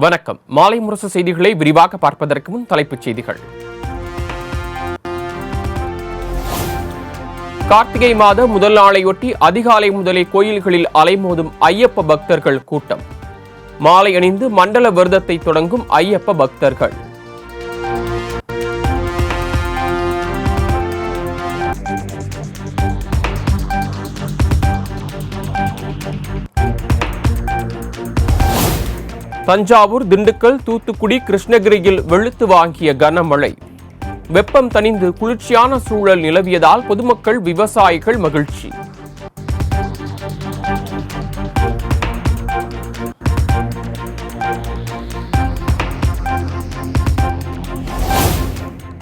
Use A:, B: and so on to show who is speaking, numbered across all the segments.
A: வணக்கம். மாலை முரசு செய்திகளை விரிவாக பார்ப்பதற்கு முன் தலைப்புச் செய்திகள். கார்த்திகை மாத முதல் நாளையொட்டி அதிகாலை முதலே கோயில்களில் அலைமோதும் ஐயப்ப பக்தர்கள் கூட்டம். மாலை அணிந்து மண்டல விரதத்தை தொடங்கும் ஐயப்ப பக்தர்கள். தஞ்சாவூர், திண்டுக்கல், தூத்துக்குடி, கிருஷ்ணகிரியில் வெளுத்து வாங்கிய கனமழை. வெப்பம் தணிந்து குளிர்ச்சியான சூழல் நிலவியதால் பொதுமக்கள், விவசாயிகள் மகிழ்ச்சி.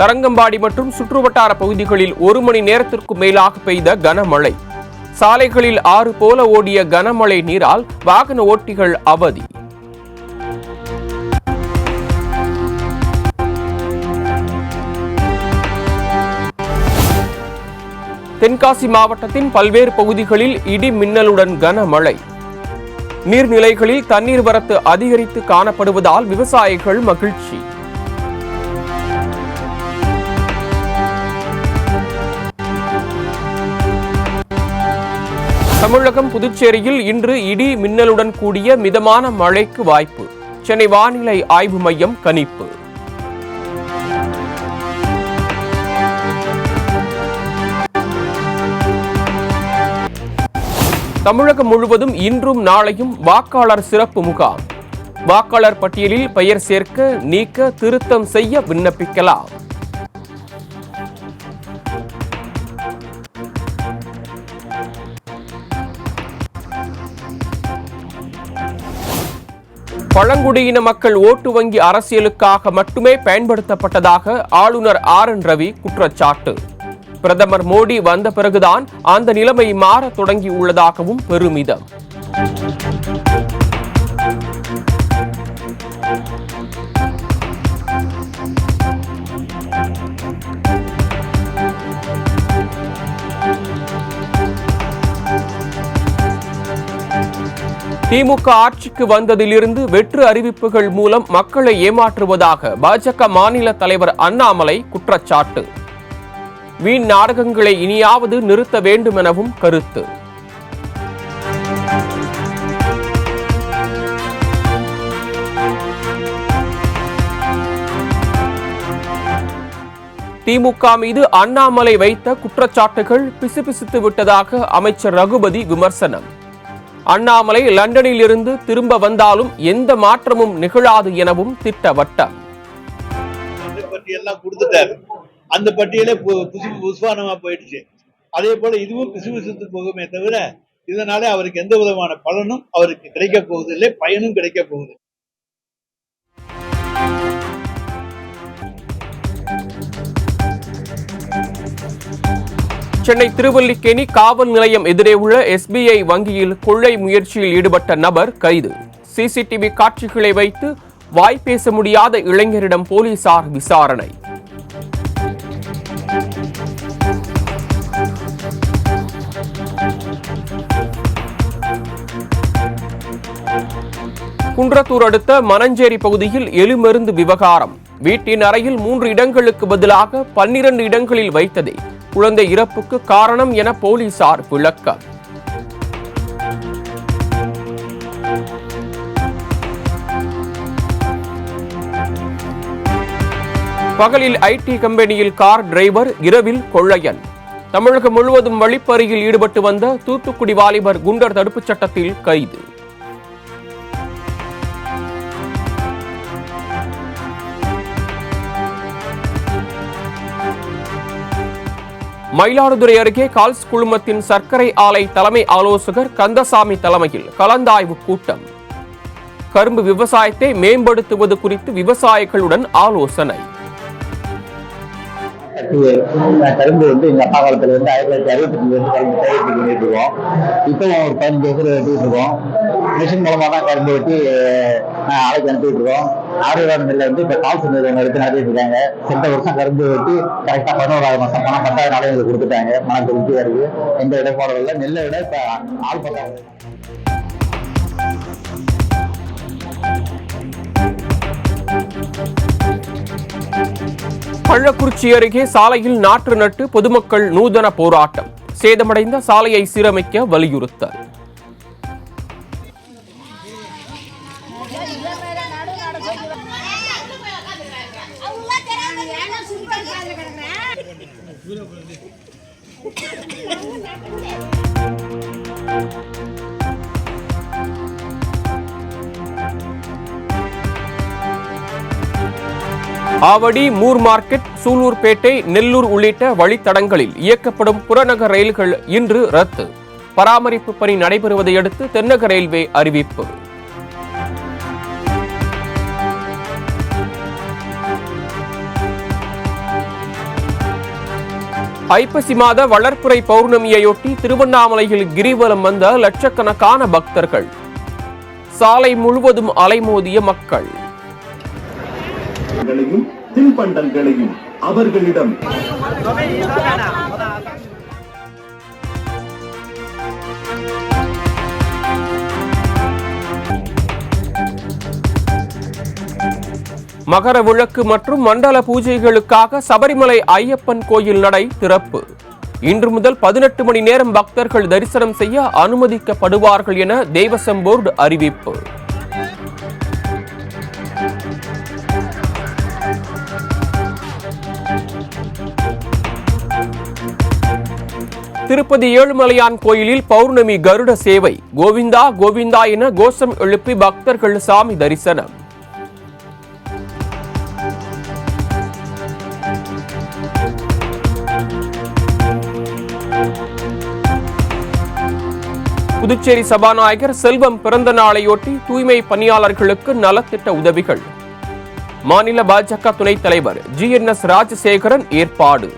A: தரங்கம்பாடி மற்றும் சுற்றுவட்டார பகுதிகளில் 1 மணி நேரத்திற்கு மேலாக பெய்த கனமழை. சாலைகளில் ஆறு போல ஓடிய கனமழை நீரால் வாகன ஓட்டிகள் அவதி. தென்காசி மாவட்டத்தின் பல்வேறு பகுதிகளில் இடி மின்னலுடன் கனமழை. நீர்நிலைகளில் தண்ணீர் வரத்து அதிகரித்து காணப்படுவதால் விவசாயிகள் மகிழ்ச்சி. தமிழகம், புதுச்சேரியில் இன்று இடி மின்னலுடன் கூடிய மிதமான மழைக்கு வாய்ப்பு. சென்னை வானிலை ஆய்வு மையம் கணிப்பு. தமிழகம் முழுவதும் இன்றும் நாளையும் வாக்காளர் சிறப்பு முகாம். வாக்காளர் பட்டியலில் பெயர் சேர்க்க, நீக்க, திருத்தம் செய்ய விண்ணப்பிக்கலாம். பழங்குடியின மக்கள் ஓட்டு வங்கி அரசியலுக்காக மட்டுமே பயன்படுத்தப்பட்டதாக ஆளுநர் RN ரவி குற்றச்சாட்டு. பிரதமர் மோடி வந்த பிறகுதான் அந்த நிலைமை மாற தொடங்கி உள்ளதாகவும் பெருமிதம். திமுக ஆட்சிக்கு வந்ததிலிருந்து வெற்று அறிவிப்புகள் மூலம் மக்களை ஏமாற்றுவதாக பாஜக மாநில தலைவர் அண்ணாமலை குற்றச்சாட்டு. வீண் நாடகங்களை இனியாவது நிறுத்த வேண்டும் எனவும் கருத்து. திமுக மீது அண்ணாமலை வைத்த குற்றச்சாட்டுகள் பிசுபிசுத்து விட்டதாக அமைச்சர் ரகுபதி விமர்சனம். அண்ணாமலை லண்டனில் இருந்து திரும்ப வந்தாலும் எந்த மாற்றமும் நிகழாது எனவும் திட்டவட்டம்.
B: அந்த பட்டியலே புஷ்பானமா போயிடுச்சு. அதே போல இதுவும் பிசுபிசுத்து போகுமே தவிர இதனால அவருக்கு எந்த விதமான பலனும் அவருக்கு கிடைக்க போவதில்லை, பயனும் கிடைக்க போகுது.
A: சென்னை திருவல்லிக்கேணி காவல் நிலையம் எதிரே உள்ள SBI வங்கியில் கொள்ளை முயற்சியில் ஈடுபட்ட நபர் கைது. CCTV காட்சிகளை வைத்து வாய் பேச முடியாத இளைஞரிடம் போலீசார் விசாரணை. குன்றத்தூர் அடுத்த மணஞ்சேரி பகுதியில் எலிமருந்து விவகாரம். வீட்டின் அறையில் 3 இடங்களுக்கு பதிலாக 12 இடங்களில் வைத்ததே குழந்தை இறப்புக்கு காரணம் என போலீசார் விளக்கம். பகலில் IT கம்பெனியில் கார் டிரைவர், இரவில் கொள்ளையன். தமிழகம் முழுவதும் வழிப்பறியில் ஈடுபட்டு வந்த தூத்துக்குடி வாலிபர் குண்டர் தடுப்புச் சட்டத்தில் கைது. மயிலாடுதுறை அருகே கால்ஸ் குழுமத்தின் சர்க்கரை ஆலை தலைமை ஆலோசகர் கந்தசாமி தலைமையில் கலந்தாய்வு கூட்டம். கரும்பு விவசாயத்தை மேம்படுத்துவது குறித்து விவசாயிகளுடன் ஆலோசனை.
C: கரும்பு எங்க அப்பா காலத்துல 1965 கரும்பு தயாரிப்பு பண்ணிட்டு இருக்கோம். இப்போ ஒரு 15 ஏக்கர் வெட்டிட்டு இருக்கோம். மிஷின் மூலமா தான் கரும்பு வெட்டி ஆலைக்கு அனுப்பிட்டு இருக்கோம். ஆறுவாரம் நெல்லை இப்ப கால்ஸ் நிறுவனம் எடுத்து நடத்திட்டு இருக்காங்க. சென்ற வருஷம் கரும்பு வெட்டி கரெக்டா 11வது மாசம் பணம் 10,000 நாளைகளுக்கு கொடுத்துட்டாங்க. மனம் திருப்தியா இருக்கு. எந்த இடப்பாடும் இல்லை. நெல்லை விட இப்ப ஆள் பட்டாங்க.
A: கள்ளக்குறிச்சி அருகே சாலையில் நாற்று நட்டு பொதுமக்கள் நூதன போராட்டம். சேதமடைந்த சாலையை சீரமைக்க வலியுறுத்தல். ஆவடி, மூர் மார்க்கெட், சூலூர்பேட்டை, நெல்லூர் உள்ளிட்ட வழித்தடங்களில் இயக்கப்படும் புறநகர் ரயில்கள் இன்று ரத்து. பராமரிப்பு பணி நடைபெறுவதை அடுத்து தென்னக ரயில்வே அறிவிப்பு. ஐப்பசி மாத வளர்ப்புறை பௌர்ணமியையொட்டி திருவண்ணாமலையில் கிரிவலம் வந்த லட்சக்கணக்கான பக்தர்கள். சாலை முழுவதும் அலைமோதிய மக்கள்.
D: தின்பண்டங்களையும் அவர்களிடம்
A: மகர விளக்கு மற்றும் மண்டல பூஜைகளுக்காக சபரிமலை ஐயப்பன் கோயில் நடை திறப்பு. இன்று முதல் 18 மணி நேரம் பக்தர்கள் தரிசனம் செய்ய அனுமதிக்கப்படுவார்கள் என தேவசம் போர்டு அறிவிப்பு. திருப்பதி ஏழுமலையான் கோயிலில் பௌர்ணமி கருட சேவை. கோவிந்தா கோவிந்தா என கோஷம் எழுப்பி பக்தர்கள் சாமி தரிசனம். புதுச்சேரி சபாநாயகர் செல்வம் பிறந்த நாளையொட்டி தூய்மை பணியாளர்களுக்கு நலத்திட்ட உதவிகள். மாநில பாஜக துணைத் தலைவர் GNS ராஜசேகரன் ஏற்பாடு.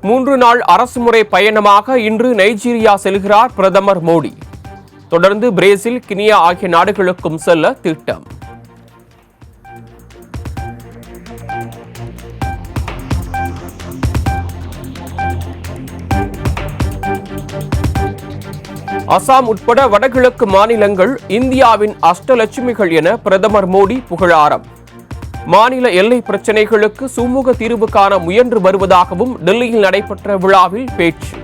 A: மூன்று நாள் அரசுமுறை பயணமாக இன்று நைஜீரியா செல்கிறார் பிரதமர் மோடி. தொடர்ந்து பிரேசில், கினியா ஆகிய நாடுகளுக்கும் செல்ல திட்டம். அசாம் உட்பட வடகிழக்கு மாநிலங்கள் இந்தியாவின் அஷ்டலட்சுமிகள் என பிரதமர் மோடி புகழாரம். மாநில எல்லை பிரச்சினைகளுக்கு சுமூக தீர்வு காண முயன்று வருவதாகவும் டெல்லியில் நடைபெற்ற விழாவில் பேச்சு.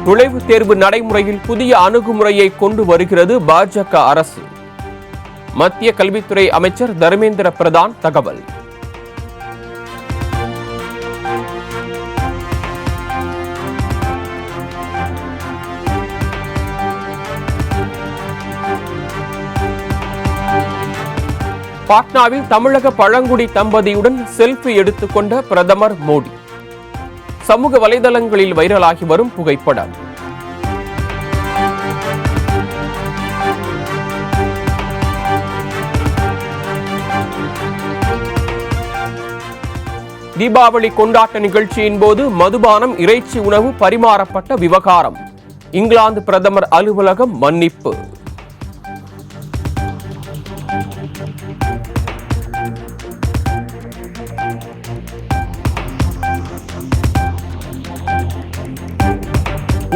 A: நுழைவுத் தேர்வு நடைமுறையில் புதிய அணுகுமுறையை கொண்டு வருகிறது பாஜக அரசு. மத்திய கல்வித்துறை அமைச்சர் தர்மேந்திர பிரதான் தகவல். பாட்னாவில் தமிழக பழங்குடி தம்பதியுடன் செல்ஃபி எடுத்துக்கொண்ட பிரதமர் மோடி. சமூக வலைதளங்களில் வைரலாகி வரும் புகைப்படம். தீபாவளி கொண்டாட்ட நிகழ்ச்சியின் போது மதுபானம், இறைச்சி உணவு பரிமாறப்பட்ட விவகாரம். இங்கிலாந்து பிரதமர் அலுவலகம் மன்னிப்பு.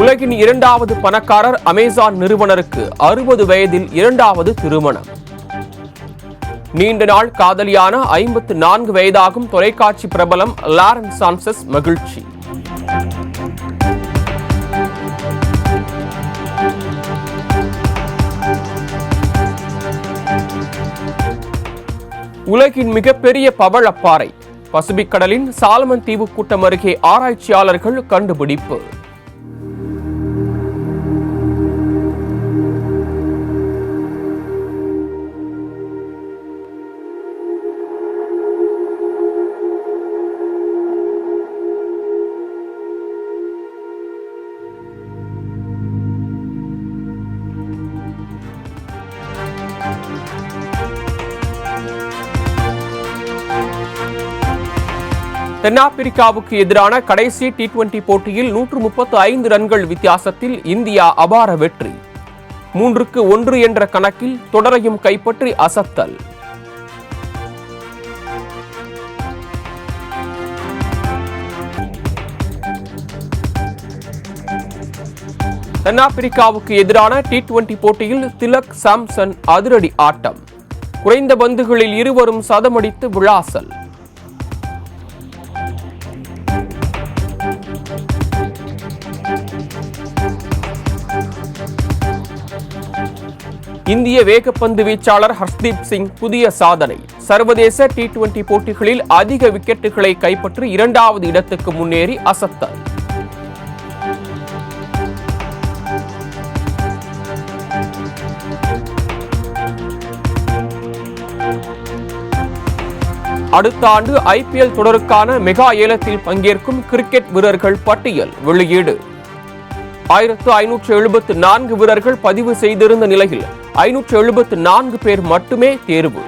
A: உலகின் 2வது பணக்காரர் அமேசான் நிறுவனருக்கு 60 வயதில் 2வது திருமணம். நீண்ட நாள் காதலியான 54 வயதாகும் தொலைக்காட்சி பிரபலம் லாரன் சான்சஸ் மகிழ்ச்சி. உலகின் மிகப்பெரிய பவளப்பாறை பசிபிக் கடலின் சாலமன் தீவு கூட்டம் அருகே ஆராய்ச்சியாளர்கள் கண்டுபிடிப்பு. தென்னாப்பிரிக்காவுக்கு எதிரான கடைசி T20 போட்டியில் 135 ரன்கள் வித்தியாசத்தில் இந்தியா அபார வெற்றி. 3-1 என்ற கணக்கில் தொடரையும் கைப்பற்றி அசத்தல். தென்னாப்பிரிக்காவுக்கு எதிரான T20 போட்டியில் திலக் சாம்சன் அதிரடி ஆட்டம். குறைந்த பந்துகளில் இருவரும் சதமடித்து விளாசல். இந்திய வேகப்பந்து வீச்சாளர் ஹர்ஷ்தீப் சிங் புதிய சாதனை. சர்வதேச T20 போட்டிகளில் அதிக விக்கெட்டுகளை கைப்பற்றி 2வது இடத்துக்கு முன்னேறி அசத்தல். அடுத்த ஆண்டு IPL தொடருக்கான மெகா ஏலத்தில் பங்கேற்கும் கிரிக்கெட் வீரர்கள் பட்டியல் வெளியீடு. 1574 வீரர்கள் பதிவு செய்திருந்த நிலையில் 574 பேர் மட்டுமே தேர்வு.